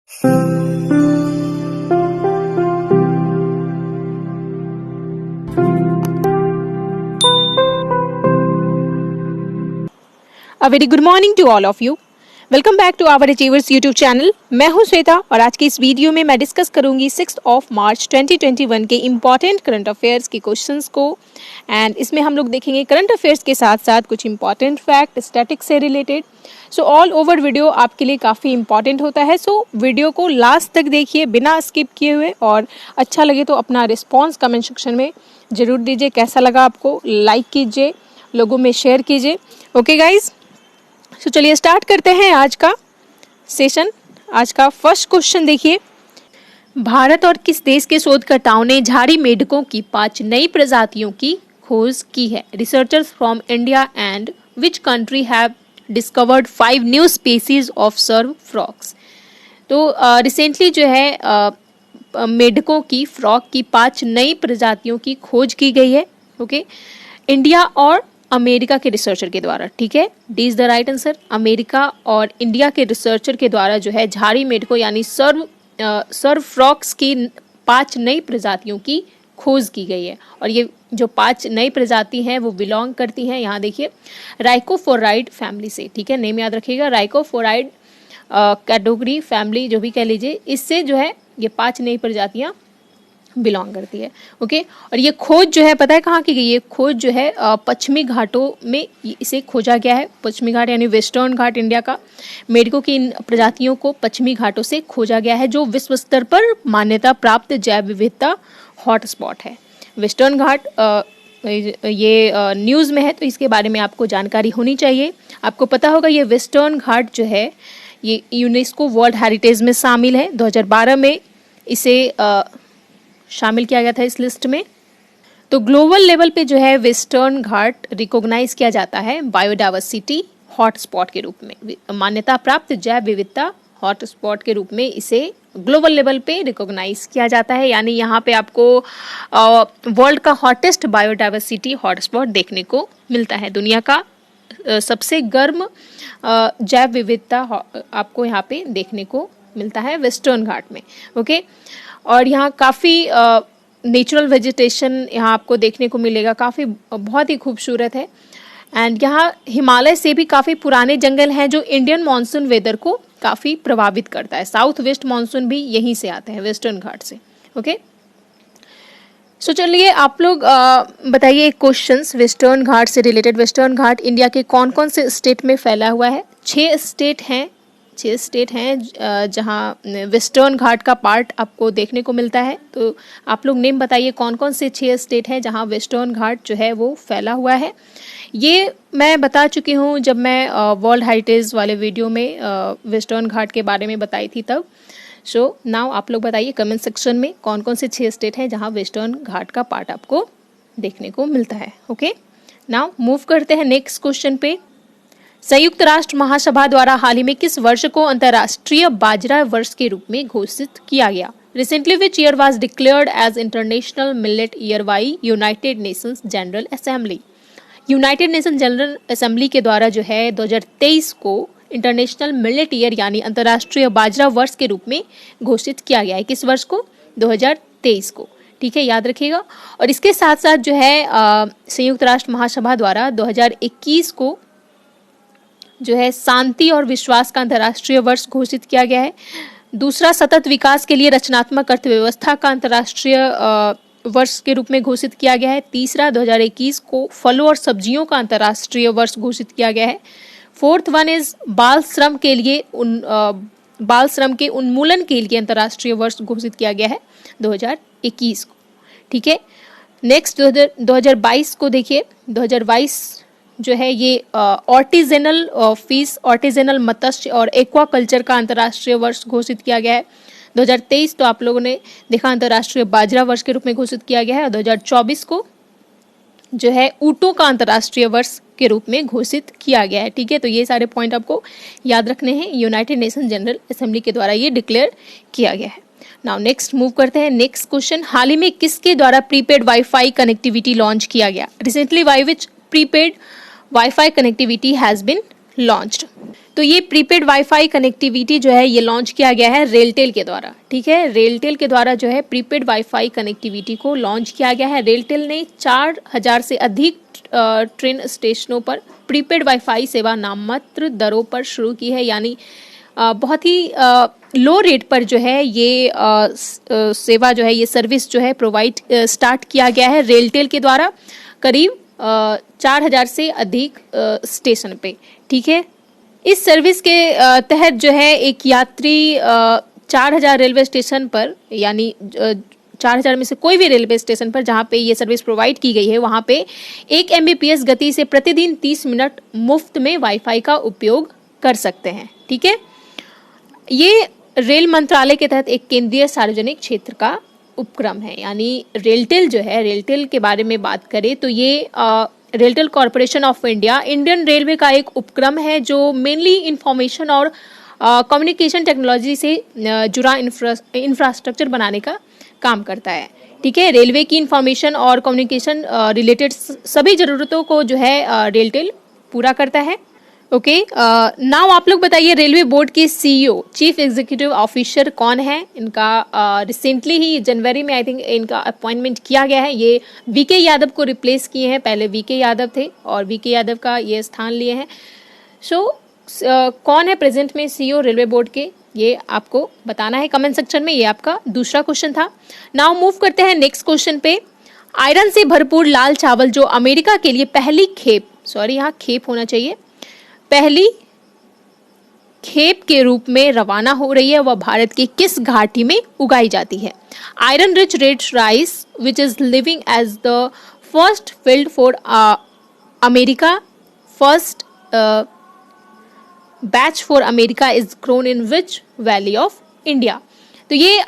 A very good morning to all of you. Welcome back to our achievers YouTube channel. मैं हूं श्वेता और आज की इस वीडियो में मैं डिस्कस करूंगी 6 मार्च 2021 के इम्पॉर्टेंट करंट अफेयर्स के क्वेश्चंस को। एंड इसमें हम लोग देखेंगे करंट अफेयर्स के साथ साथ कुछ इंपॉर्टेंट फैक्ट स्टैटिक्स से related. So all over video आपके लिए काफ़ी इंपॉर्टेंट होता है। सो वीडियो को लास्ट तक देखिए बिना स्किप किए हुए, और अच्छा लगे तो अपना रिस्पॉन्स कमेंट सेक्शन में ज़रूर दीजिए। कैसा लगा आपको लाइक कीजिए, लोगों में शेयर कीजिए। ओके गाइज, तो चलिए स्टार्ट करते हैं आज का सेशन। आज का फर्स्ट क्वेश्चन देखिए, भारत और किस देश के शोधकर्ताओं ने झाड़ी मेंढकों की 5 नई प्रजातियों की खोज की है? Researchers from India and which country have discovered 5 new species of shrub frogs. तो रिसेंटली जो है मेंढकों की फ्रॉक की 5 नई प्रजातियों की खोज की गई है। ओके, इंडिया और अमेरिका के रिसर्चर के द्वारा। ठीक है, D is the right answer. America और इंडिया के रिसर्चर के द्वारा जो है झाड़ी मेंढकों यानी सर्व फ्रॉक्स की 5 नई प्रजातियों की खोज की गई है। और ये जो 5 नई प्रजाति हैं वो बिलोंग करती हैं, यहाँ देखिए, राइकोफोराइड फैमिली से। ठीक है, नेम याद रखिएगा, राइकोफोराइड कैटेगरी फैमिली जो भी कह लीजिए, इससे जो है ये 5 नई प्रजातियाँ बिलोंग करती है। ओके, और ये खोज जो है पता है कहाँ की गई? ये खोज जो है पश्चिमी घाटों में इसे खोजा गया है। पश्चिमी घाट यानी वेस्टर्न घाट इंडिया का। मेंढकों की इन प्रजातियों को पश्चिमी घाटों से खोजा गया है, जो विश्व स्तर पर मान्यता प्राप्त जैव विविधता हॉटस्पॉट है। वेस्टर्न घाट ये न्यूज़ में है, तो इसके बारे में आपको जानकारी होनी चाहिए। आपको पता होगा ये वेस्टर्न घाट जो है ये यूनेस्को वर्ल्ड हेरिटेज में शामिल है। 2012 में इसे शामिल किया गया था इस लिस्ट में। तो ग्लोबल लेवल पे जो है वेस्टर्न घाट रिकॉग्नाइज किया जाता है बायोडाइवर्सिटी हॉटस्पॉट के रूप में, मान्यता प्राप्त जैव विविधता हॉटस्पॉट के रूप में इसे ग्लोबल लेवल पे रिकॉग्नाइज किया जाता है। यानी यहाँ पे आपको वर्ल्ड का हॉटेस्ट बायोडाइवर्सिटी हॉटस्पॉट देखने को मिलता है। दुनिया का सबसे गर्म जैव विविधता आपको यहाँ पे देखने को मिलता है वेस्टर्न घाट में। ओके, और यहाँ काफ़ी नेचुरल वेजिटेशन यहाँ आपको देखने को मिलेगा, काफ़ी बहुत ही खूबसूरत है। एंड यहाँ हिमालय से भी काफ़ी पुराने जंगल हैं जो इंडियन मानसून वेदर को काफ़ी प्रभावित करता है। साउथ वेस्ट मानसून भी यहीं से आते हैं, वेस्टर्न घाट से। ओके, सो चलिए आप लोग बताइए क्वेश्चंस वेस्टर्न घाट से रिलेटेड। वेस्टर्न घाट इंडिया के कौन कौन से स्टेट में फैला हुआ है? 6 स्टेट हैं जहाँ वेस्टर्न घाट का पार्ट आपको देखने को मिलता है। तो आप लोग नेम बताइए कौन कौन से 6 स्टेट हैं जहाँ वेस्टर्न घाट जो है वो फैला हुआ है। ये मैं बता चुकी हूँ जब मैं वर्ल्ड हेरिटेज वाले वीडियो में वेस्टर्न घाट के बारे में बताई थी तब। सो नाउ आप लोग बताइए कमेंट सेक्शन में कौन कौन से 6 स्टेट हैं जहाँ वेस्टर्न घाट का पार्ट आपको देखने को मिलता है। ओके, नाउ मूव करते हैं नेक्स्ट क्वेश्चन पे। संयुक्त राष्ट्र महासभा द्वारा हाल ही में किस वर्ष को अंतर्राष्ट्रीय बाजरा वर्ष के रूप में घोषित किया गया? Recently which year was declared as international millet year by United Nations General Assembly. United Nation General Assembly के द्वारा जो है 2023 को इंटरनेशनल मिलेट ईयर यानी अंतर्राष्ट्रीय बाजरा वर्ष के रूप में घोषित किया गया है। किस वर्ष को? 2023 को। ठीक है, याद रखिएगा। और इसके साथ साथ जो है संयुक्त राष्ट्र महासभा द्वारा 2021 को जो है शांति और विश्वास का अंतर्राष्ट्रीय वर्ष घोषित किया गया है। दूसरा, सतत विकास के लिए रचनात्मक अर्थव्यवस्था का अंतर्राष्ट्रीय वर्ष के रूप में घोषित किया गया है। तीसरा, 2021 को फलों और सब्जियों का अंतर्राष्ट्रीय वर्ष घोषित किया गया है। फोर्थ वन इज बाल श्रम के उन्मूलन के लिए अंतर्राष्ट्रीय वर्ष घोषित किया गया है 2021 को। ठीक है, नेक्स्ट 2022 को देखिए। 2022 जो है ये आर्टिजनल फिश, आर्टिजनल मत्स्य और एक्वाकल्चर का अंतर्राष्ट्रीय वर्ष घोषित किया गया है। 2023 तो आप लोगों ने देखा अंतर्राष्ट्रीय बाजरा वर्ष के रूप में घोषित किया गया है। और 2024 को जो है ऊँटों का अंतर्राष्ट्रीय वर्ष के रूप में घोषित किया गया है। ठीक है, तो ये सारे पॉइंट आपको याद रखने हैं। यूनाइटेड नेशन जनरल असेंबली के द्वारा ये डिक्लेयर किया गया है। नाउ नेक्स्ट मूव करते हैं नेक्स्ट क्वेश्चन। हाल ही में किसके द्वारा प्रीपेड वाईफाई कनेक्टिविटी लॉन्च किया गया? Recently which prepaid wifi connectivity has been launched. तो ये प्रीपेड वाईफाई कनेक्टिविटी जो है ये लॉन्च किया गया है रेलटेल के द्वारा। ठीक है, रेलटेल के द्वारा जो है प्रीपेड वाईफाई कनेक्टिविटी को लॉन्च किया गया है। रेलटेल ने 4000 से अधिक ट्रेन स्टेशनों पर प्रीपेड वाईफाई सेवा नाममात्र दरों पर शुरू की है, यानी बहुत ही लो रेट पर जो है ये सेवा जो है ये सर्विस जो है प्रोवाइड स्टार्ट किया गया है रेलटेल के द्वारा करीब 4000 से अधिक स्टेशन पे। ठीक है, इस सर्विस के तहत जो है एक यात्री 4000 रेलवे स्टेशन पर, यानी 4000 में से कोई भी रेलवे स्टेशन पर जहां पे ये सर्विस प्रोवाइड की गई है वहां पे 1 MBPS गति से प्रतिदिन 30 मिनट मुफ्त में वाईफाई का उपयोग कर सकते हैं। ठीक है, ये रेल मंत्रालय के तहत एक केंद्रीय सार्वजनिक क्षेत्र का उपक्रम है, यानी रेलटेल जो है, रेलटेल के बारे में बात करें तो ये RailTel corporation of India Indian railway का एक उपक्रम है जो मेनली इंफॉर्मेशन और कम्युनिकेशन टेक्नोलॉजी से जुड़ा इंफ्रास्ट्रक्चर बनाने का काम करता है। ठीक है, रेलवे की इंफॉर्मेशन और कम्युनिकेशन रिलेटेड सभी ज़रूरतों को जो है रेलटेल पूरा करता है। ओके, नाउ आप लोग बताइए रेलवे बोर्ड के CEO चीफ एग्जीक्यूटिव ऑफिसर कौन है? इनका रिसेंटली ही जनवरी में आई थिंक इनका अपॉइंटमेंट किया गया है। ये VK यादव को रिप्लेस किए हैं, पहले VK यादव थे और VK यादव का ये स्थान लिए हैं। कौन है प्रेजेंट में CEO रेलवे बोर्ड के, ये आपको बताना है कमेंट सेक्शन में। ये आपका दूसरा क्वेश्चन था। नाउ मूव करते हैं नेक्स्ट क्वेश्चन पे। आयरन से भरपूर लाल चावल जो अमेरिका के लिए पहली खेप, सॉरी यहाँ खेप होना चाहिए, पहली खेप के रूप में रवाना हो रही है, वह भारत की किस घाटी में उगाई जाती है? Iron rich red rice which is living as the first field for America, first batch for America is grown in which valley of India? तो ये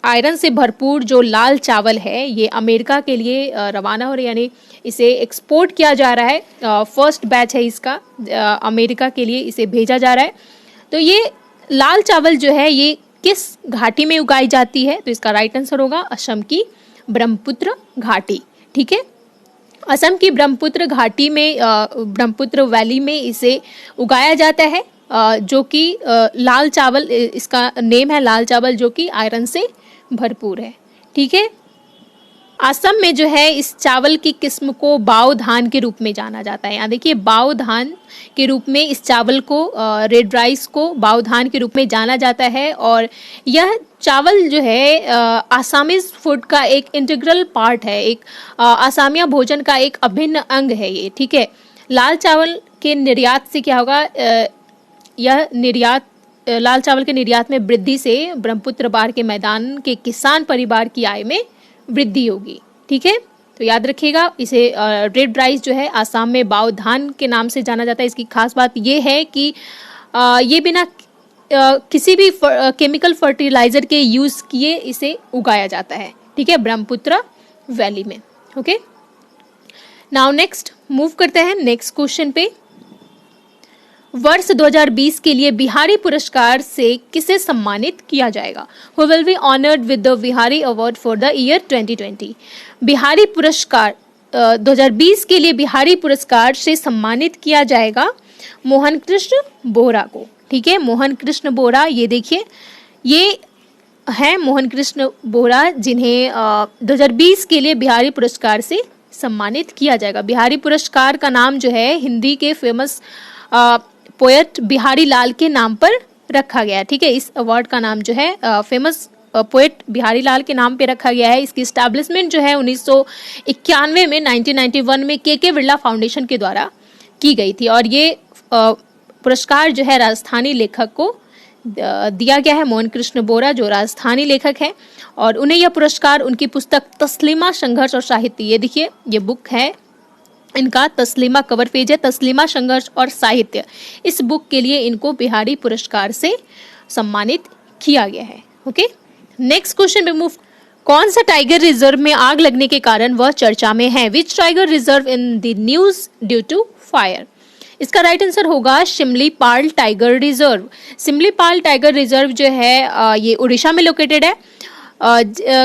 आयरन से भरपूर जो लाल चावल है ये अमेरिका के लिए रवाना हो रही है, यानी इसे एक्सपोर्ट किया जा रहा है। फर्स्ट बैच है इसका, अमेरिका के लिए इसे भेजा जा रहा है। तो ये लाल चावल जो है ये किस घाटी में उगाई जाती है? तो इसका राइट आंसर होगा असम की ब्रह्मपुत्र घाटी। ठीक है, असम की ब्रह्मपुत्र घाटी में, ब्रह्मपुत्र वैली में इसे उगाया जाता है, जो कि लाल चावल, इसका नेम है लाल चावल, जो कि आयरन से भरपूर है। ठीक है, असम में जो है इस चावल की किस्म को बाओ धान के रूप में जाना जाता है। यहाँ देखिए बाओ धान के रूप में इस चावल को, रेड राइस को बाओ धान के रूप में जाना जाता है और यह चावल जो है आसामीज फूड का एक इंटीग्रल पार्ट है, एक आसामिया भोजन का एक अभिन्न अंग है ये। ठीक है, लाल चावल के निर्यात से क्या होगा? यह निर्यात, लाल चावल के निर्यात में वृद्धि से ब्रह्मपुत्र बार के मैदान के किसान परिवार की आय में वृद्धि होगी। ठीक है, तो याद रखिएगा इसे रेड राइस जो है आसाम में बाओ धान के नाम से जाना जाता है। इसकी खास बात ये है कि ये बिना किसी भी केमिकल फर्टिलाइजर के यूज किए इसे उगाया जाता है। ठीक है, ब्रह्मपुत्र वैली में। ओके, नाउ नेक्स्ट मूव करते हैं नेक्स्ट क्वेश्चन पे। वर्ष 2020 के लिए बिहारी पुरस्कार से किसे सम्मानित किया जाएगा? Who will be honored with the Bihari award for the year 2020? Bihari पुरस्कार 2020 के लिए बिहारी पुरस्कार से सम्मानित किया जाएगा मोहन कृष्ण बोरा को। ठीक है, मोहन कृष्ण बोरा, ये देखिए ये है मोहन कृष्ण बोरा जिन्हें 2020 के लिए बिहारी पुरस्कार से सम्मानित किया जाएगा। बिहारी पुरस्कार का नाम जो है हिंदी के फेमस पोएट बिहारी लाल के नाम पर रखा गया है। ठीक है, इस अवार्ड का नाम जो है फेमस पोएट बिहारी लाल के नाम पे रखा गया है। इसकी एस्टैब्लिशमेंट जो है 1991 में 1991 में के बिरला फाउंडेशन के द्वारा की गई थी और ये पुरस्कार जो है राजस्थानी लेखक को दिया गया है, मोहन कृष्ण बोरा जो राजस्थानी लेखक है और उन्हें यह पुरस्कार उनकी पुस्तक तस्लीमा संघर्ष और साहित्य, ये देखिए ये बुक है इनका, तस्लीमा कवर पेज है, तस्लीमा संघर्ष और साहित्य, इस बुक के लिए इनको बिहारी पुरस्कार से सम्मानित किया गया है। ओके, नेक्स्ट क्वेश्चन पे मूव। कौन सा टाइगर रिजर्व में आग लगने के कारण वह चर्चा में है? Which tiger reserve in the news due to fire? इसका राइट आंसर होगा Similipal tiger reserve. Similipal tiger reserve जो है ये उड़ीसा में लोकेटेड है।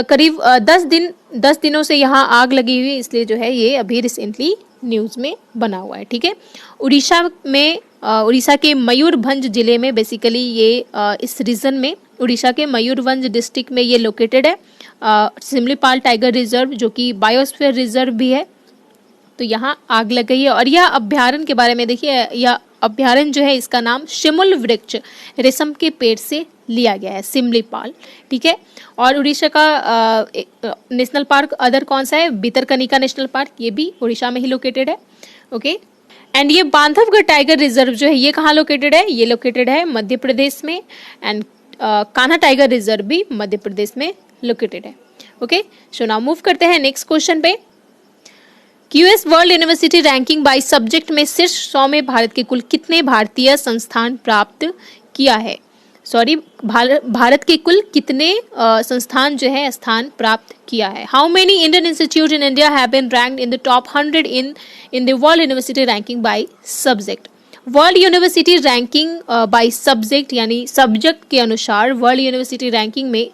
करीब 10 दिनों से यहाँ आग लगी हुई, इसलिए जो है ये अभी रिसेंटली न्यूज़ में बना हुआ है। ठीक है, उड़ीसा के मयूरभंज जिले में बेसिकली ये इस रीजन में उड़ीसा के मयूरभंज डिस्ट्रिक्ट में ये लोकेटेड है। सिमलीपाल टाइगर रिजर्व जो कि बायोस्फीयर रिजर्व भी है, तो यहाँ आग लग गई है। और यह अभ्यारण्य के बारे में देखिए, यह अभ्यारण्य जो है इसका नाम शिमुल वृक्ष रेशम के पेड़ से लिया गया है, सिमलीपाल। ठीक है, और उड़ीसा का नेशनल पार्क अदर कौन सा है, भितरकनिका नेशनल पार्क, ये भी उड़ीसा में ही लोकेटेड है। ओके, एंड ये बांधवगढ़ टाइगर रिजर्व जो है ये कहाँ लोकेटेड है, ये लोकेटेड है मध्य प्रदेश में। एंड कान्हा टाइगर रिजर्व भी मध्य प्रदेश में लोकेटेड है। ओके, सो नाउ मूव करते हैं नेक्स्ट क्वेश्चन पे। QS world university ranking by subject में शीर्ष 100 में भारत के कुल कितने भारतीय संस्थान प्राप्त किया है, भारत के कुल कितने संस्थान जो है स्थान प्राप्त किया है। How many Indian institute in India have been ranked in the top 100 in the world university ranking by subject. World university ranking by subject यानी सब्जेक्ट के अनुसार वर्ल्ड यूनिवर्सिटी रैंकिंग में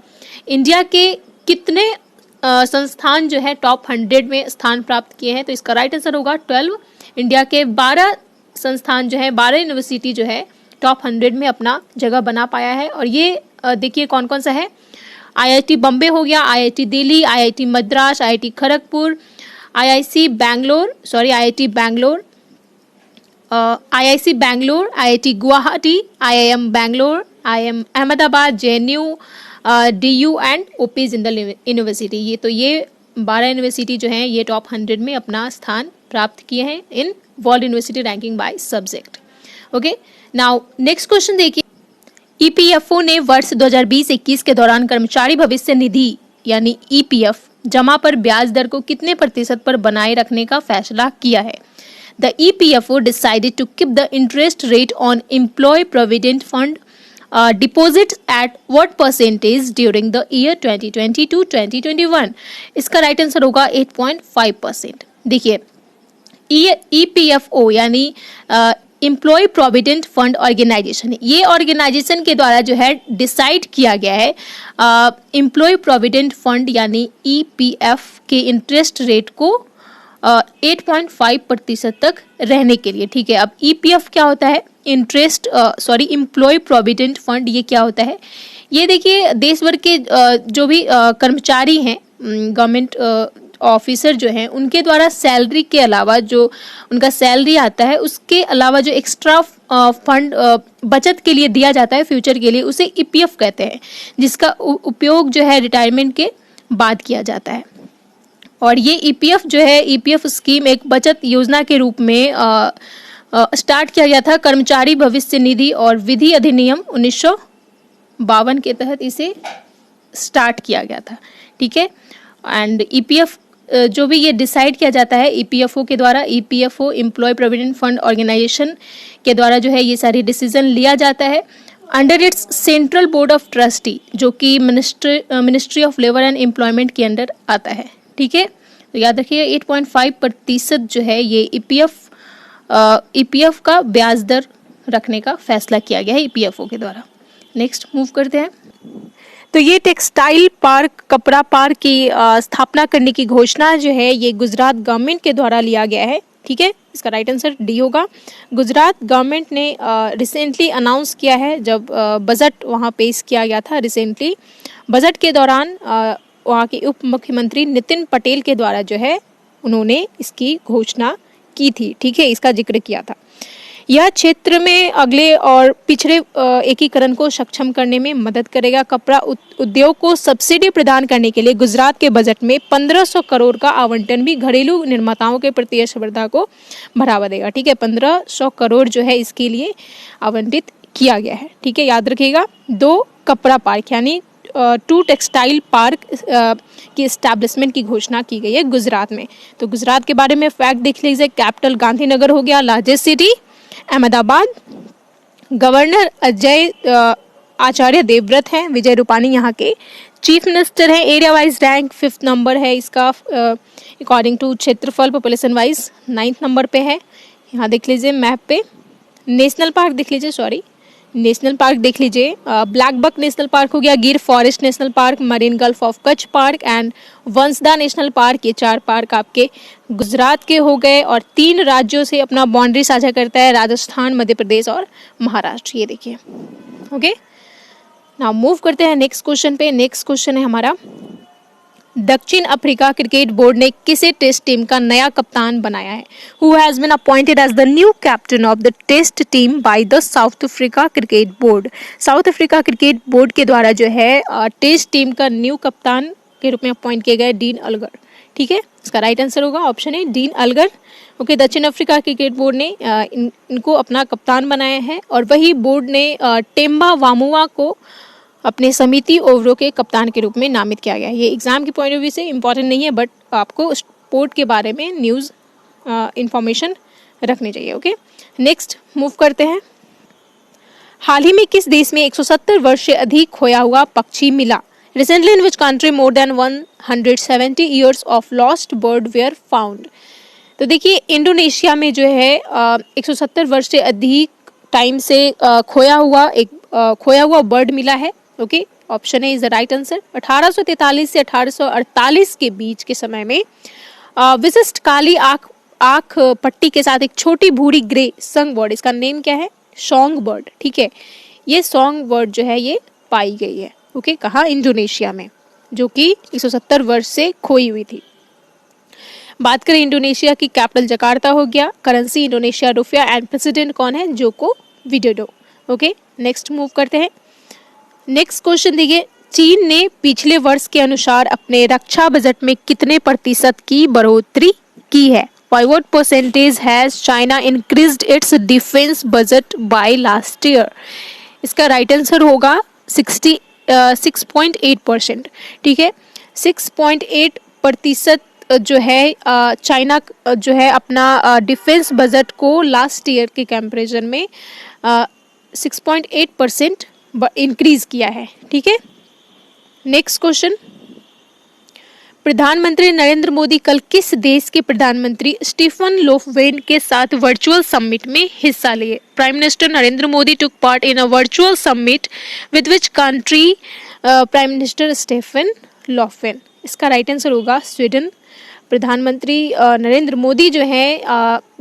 इंडिया के कितने संस्थान जो है टॉप 100 में स्थान प्राप्त किए हैं, तो इसका राइट आंसर होगा 12। इंडिया के 12 संस्थान जो है, 12 यूनिवर्सिटी जो है टॉप 100 में अपना जगह बना पाया है। और ये देखिए कौन कौन सा है, आईआईटी बम्बे हो गया, IIT Delhi, IIT Madras, IIT Kharagpur, IIC Bangalore, IIT Guwahati, IIM Bangalore, IIM Ahmedabad, JNU, DU and OP Jindal university. ये 12 यूनिवर्सिटी जो हैं ये टॉप 100 में अपना स्थान प्राप्त किए हैं in world university ranking by subject. Okay, now next question देखिए। ईपीएफओ ने वर्ष 2020-21 के दौरान कर्मचारी भविष्य निधि यानी ईपीएफ जमा पर ब्याज दर को कितने प्रतिशत पर बनाए रखने का फैसला किया है। The EPFO decided to keep the interest rate on employee provident fund deposits at what percentage during the year 2020 to 2021। इसका राइट आंसर होगा 8.5%। देखिए ईपीएफओ यानी एम्प्लॉय प्रोविडेंट फंड ऑर्गेनाइजेशन, ये ऑर्गेनाइजेशन के द्वारा जो है डिसाइड किया गया है एम्प्लॉय प्रोविडेंट फंड यानी ईपीएफ के इंटरेस्ट रेट को 8.5% तक रहने के लिए। ठीक है, अब ईपीएफ क्या होता है, एम्प्लॉय प्रोविडेंट फंड, ये क्या होता है, ये देखिए देश भर के जो भी कर्मचारी हैं, गवर्नमेंट ऑफिसर जो हैं, उनके द्वारा सैलरी के अलावा जो उनका सैलरी आता है उसके अलावा जो एक्स्ट्रा फंड बचत के लिए दिया जाता है फ्यूचर के लिए, उसे ईपीएफ कहते हैं, जिसका उपयोग जो है रिटायरमेंट के बाद किया जाता है। और ये ईपीएफ जो है, ईपीएफ स्कीम एक बचत योजना के रूप में स्टार्ट किया गया था कर्मचारी भविष्य निधि और विधि अधिनियम 1952 के तहत इसे स्टार्ट किया गया था। ठीक है, एंड ईपीएफ जो भी ये डिसाइड किया जाता है ईपीएफओ के द्वारा, EPFO employee provident fund organisation के द्वारा जो है ये सारी डिसीजन लिया जाता है under its central board of trustee, जो कि ministry of labour and employment के अंडर आता है। ठीक है, तो याद रखिए 8.5% जो है ये ईपीएफ का ब्याज दर रखने का फैसला किया गया है ईपीएफओ के द्वारा। नेक्स्ट मूव करते हैं। तो ये टेक्सटाइल पार्क, कपड़ा पार्क की स्थापना करने की घोषणा जो है ये गुजरात गवर्नमेंट के द्वारा लिया गया है। ठीक है, इसका राइट आंसर डी होगा। गुजरात गवर्नमेंट ने रिसेंटली अनाउंस किया है, जब बजट वहाँ पेश किया गया था रिसेंटली, बजट के दौरान वहाँ के उप मुख्यमंत्री नितिन पटेल के द्वारा जो है उन्होंने इसकी घोषणा की थी। ठीक है, इसका जिक्र किया था। यह क्षेत्र में अगले और पिछड़े एकीकरण को सक्षम करने में मदद करेगा। कपड़ा उद्योग को सब्सिडी प्रदान करने के लिए गुजरात के बजट में 1500 करोड़ का आवंटन भी घरेलू निर्माताओं के प्रतिस्पर्धा को बढ़ावा देगा। ठीक है, 1500 करोड़ जो है इसके लिए आवंटित किया गया है। ठीक है, याद रखिएगा। 2 कपड़ा पार्क यानी 2 टेक्सटाइल पार्क की एस्टैब्लिशमेंट की घोषणा की गई है गुजरात में। तो गुजरात के बारे में फैक्ट देख लीजिए। कैपिटल गांधीनगर हो गया, largest city Ahmedabad, governor Ajay Acharya Devvrat हैं, विजय रूपानी यहाँ के चीफ मिनिस्टर हैं। Area wise rank 5th number है इसका, अकॉर्डिंग टू क्षेत्रफल पॉपुलेशन वाइज 9th नंबर पे है। यहाँ देख लीजिए मैप पे। नेशनल पार्क देख लीजिए, नेशनल पार्क देख लीजिए, ब्लैक बक नेशनल पार्क हो गया, गिर forest national park, marine gulf of Kutch park and Vansda national park. ये 4 पार्क आपके गुजरात के हो गए और 3 राज्यों से अपना बाउंड्री साझा करता है, राजस्थान, मध्य प्रदेश और महाराष्ट्र। ये देखिए, ओके। नाउ मूव करते हैं नेक्स्ट क्वेश्चन पे। नेक्स्ट क्वेश्चन है हमारा, दक्षिण अफ्रीका क्रिकेट बोर्ड ने किसे टेस्ट टीम का नया कप्तान बनाया है? Who has been appointed as the new captain of the test team by the South Africa cricket board. South Africa cricket board के द्वारा जो है टेस्ट टीम का न्यू कप्तान के रूप में अपॉइंट किए गए डीन अलगर। ठीक है, इसका राइट आंसर होगा ऑप्शन ए, डीन अलगर। ओके, दक्षिण अफ्रीका क्रिकेट बोर्ड ने इनको अपना कप्तान बनाया है और वही बोर्ड ने टेम्बा वामुआ को अपने समिति ओवरों के कप्तान के रूप में नामित किया गया है। ये एग्जाम के पॉइंट ऑफ व्यू से इंपॉर्टेंट नहीं है, बट आपको स्पोर्ट के बारे में न्यूज़ इंफॉर्मेशन रखनी चाहिए। ओके, नेक्स्ट मूव करते हैं। हाल ही में किस देश में 170 वर्ष से अधिक खोया हुआ पक्षी मिला? Recently in which country more than 170 years of lost bird were found? तो देखिए, इंडोनेशिया में जो है 170 वर्ष से अधिक टाइम से खोया हुआ बर्ड मिला है। Okay, option A is the right answer. 1843 से 1848 के बीच के समय में विशिष्ट काली आंख पट्टी के साथ एक छोटी भूरी ग्रे संग बर्ड, इसका नेम क्या है? Song bird. ठीक है, ये सॉन्ग बर्ड जो है ये पाई गई है। ओके, कहाँ? इंडोनेशिया में, जो कि 170 वर्ष से खोई हुई थी। बात करें इंडोनेशिया की, कैपिटल जकार्ता हो गया, करेंसी इंडोनेशिया रुपया एंड प्रेसिडेंट कौन है? Joko Widodo. Okay, next move करते हैं। नेक्स्ट क्वेश्चन देखिए, चीन ने पिछले वर्ष के अनुसार अपने रक्षा बजट में कितने प्रतिशत की बढ़ोतरी की है? By what percentage has China increased its defense budget by last year? इसका राइट आंसर होगा 6.8%। ठीक है, 6.8% जो है चाइना जो है अपना डिफेंस बजट को लास्ट ईयर के कंपैरिजन में 6.8% इंक्रीज किया है। ठीक है, नेक्स्ट क्वेश्चन, प्रधानमंत्री नरेंद्र मोदी कल किस देश के प्रधानमंत्री स्टीफन लोफवेन के साथ वर्चुअल समिट में हिस्सा लिए? Prime minister Narendra Modi took part in a virtual summit with which country prime minister Stefan Lofven? इसका राइट आंसर होगा स्वीडन। प्रधानमंत्री नरेंद्र मोदी जो है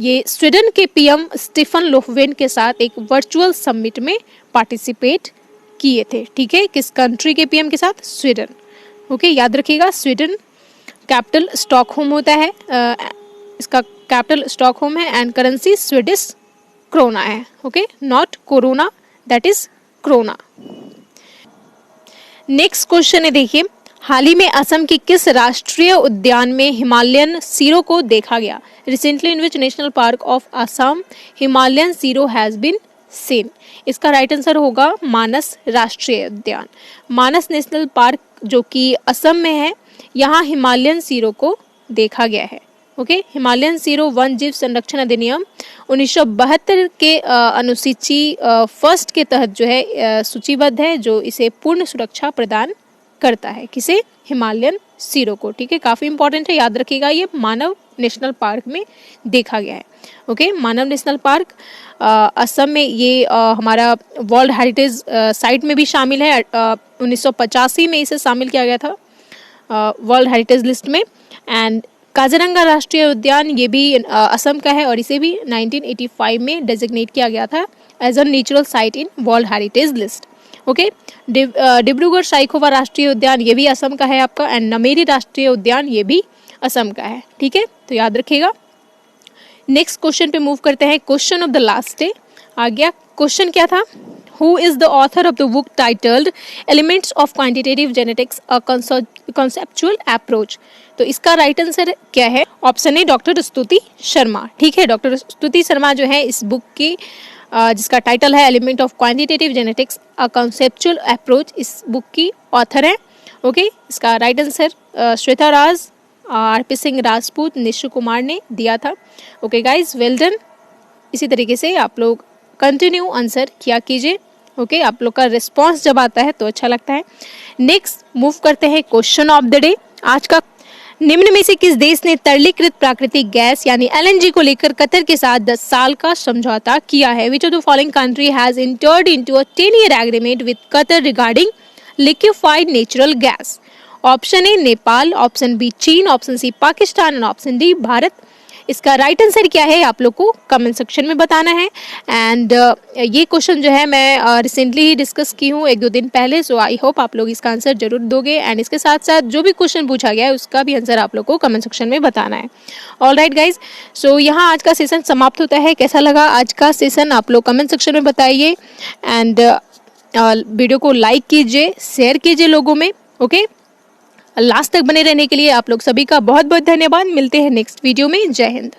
ये स्वीडन के पीएम स्टीफन लोफवेन के साथ एक वर्चुअल समिट में पार्टिसिपेट किए थे। ठीक है, किस कंट्री के पीएम के साथ? स्वीडन। ओके, याद रखिएगा, स्वीडन कैपिटल स्टॉकहोम होता है, इसका कैपिटल स्टॉकहोम है एंड करेंसी स्वीडिश क्रोना है। Okay, not corona, that is krona. Next question है, देखिए, हाल ही में असम के किस राष्ट्रीय उद्यान में हिमालयन सीरो को देखा गया? Recently in which national park of Assam Himalayan serow has been seen? इसका राइट आंसर होगा मानस राष्ट्रीय उद्यान। मानस नेशनल पार्क जो कि असम में है, यहाँ हिमालयन सीरो को देखा गया है। ओके, हिमालयन सीरो वन जीव संरक्षण अधिनियम 1972 के अनुसूची फर्स्ट के तहत जो है सूचीबद्ध है, जो इसे पूर्ण सुरक्षा प्रदान करता है। किसे? हिमालयन सीरो को। ठीक है, काफी इंपॉर्टेंट है, याद रखिएगा, ये मानव नेशनल पार्क में देखा गया है। ओके, मानव नेशनल पार्क असम में ये हमारा वर्ल्ड हेरिटेज साइट में भी शामिल है। 1985 में इसे शामिल किया गया था वर्ल्ड हेरिटेज लिस्ट में। एंड काजीरंगा राष्ट्रीय उद्यान ये भी असम का है और इसे भी 1985 में डेजिग्नेट किया गया था as a natural site in world heritage list. Okay, Dibrugarh Saikhowa राष्ट्रीय उद्यान ये भी असम का है आपका, एंड नमेरी राष्ट्रीय उद्यान ये भी असम का है। ठीक है, तो याद रखिएगा। नेक्स्ट क्वेश्चन पे मूव करते हैं। Question of the last day आ गया। क्वेश्चन क्या था? Who is the author of the book titled elements of quantitative genetics a conceptual approach? तो इसका राइट आंसर क्या है? ऑप्शन ए डॉक्टर स्तुति शर्मा। ठीक है, डॉक्टर स्तुति शर्मा जो है इस बुक की जिसका टाइटल है element of quantitative genetics a conceptual approach, इस बुक की ऑथर है। ओके, इसका राइट आंसर श्वेता राज, आरपी सिंह राजपूत, निशु कुमार ने दिया था। Okay guys, well done. इसी तरीके से आप लोग कंटिन्यू आंसर किया कीजिए। ओके, आप लोग का रिस्पॉन्स जब आता है तो अच्छा लगता है। नेक्स्ट मूव करते हैं क्वेश्चन ऑफ द डे। आज का निम्न में से किस देश ने तरलीकृत प्राकृतिक गैस यानी एलएनजी को लेकर कतर के साथ 10 साल का समझौता किया है? Which of the following country has entered into a 10-year agreement with Qatar regarding liquefied natural gas? Option A Nepal, option B चीन, option C Pakistan and option D Bharat. इसका राइट आंसर क्या है आप लोग को कमेंट सेक्शन में बताना है। एंड ये क्वेश्चन जो है मैं रिसेंटली ही डिस्कस की हूँ 1-2 दिन पहले, सो आई होप आप लोग इसका आंसर जरूर दोगे। एंड इसके साथ साथ जो भी क्वेश्चन पूछा गया है उसका भी आंसर आप लोग को कमेंट सेक्शन में बताना है। ऑल राइट गाइज, सो यहाँ आज का सेशन समाप्त होता है। कैसा लगा आज का सेशन आप लोग कमेंट सेक्शन में बताइए। एंड वीडियो को लाइक कीजिए, शेयर कीजिए लोगों में। ओके, लास्ट तक बने रहने के लिए आप लोग सभी का बहुत बहुत धन्यवाद। मिलते हैं नेक्स्ट वीडियो में। जय हिंद।